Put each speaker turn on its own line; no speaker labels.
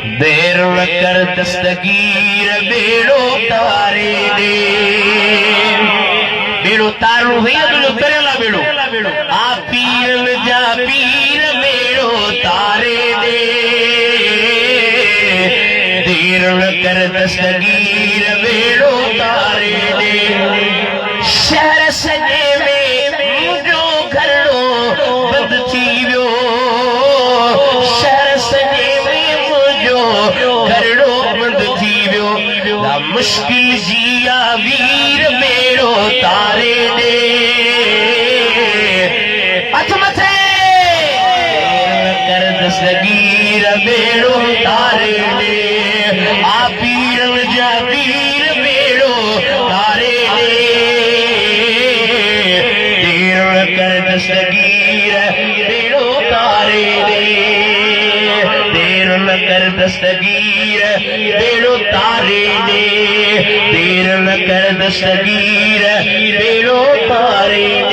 देर न कर दस्तगीर बेड़ो तारे दे। बेड़ो तारो भैया तुझो तरेला बेड़ो आ पीर जा पीर बेड़ो तारे दे। देर न कर दस्तगीर बेड़ो तारे दे। शहर सजे में मुझो घरो बंद थी वियो। शहर सजे में मुझो घरो बंद थी वियो। ला मुश्किल जिया वीर बेड़ो तारे दे। हथ मथे कर दस्तगीर बेड़ो तारे दे। आ पीर जा पीर बेड़ो तारे दे। देर कर दस्तगीर बेड़ो तारे दे। देर न कर दस्तगीर बेड़ो तारे दे। देर न कर दस्तगीर बेड़ो तारे दे।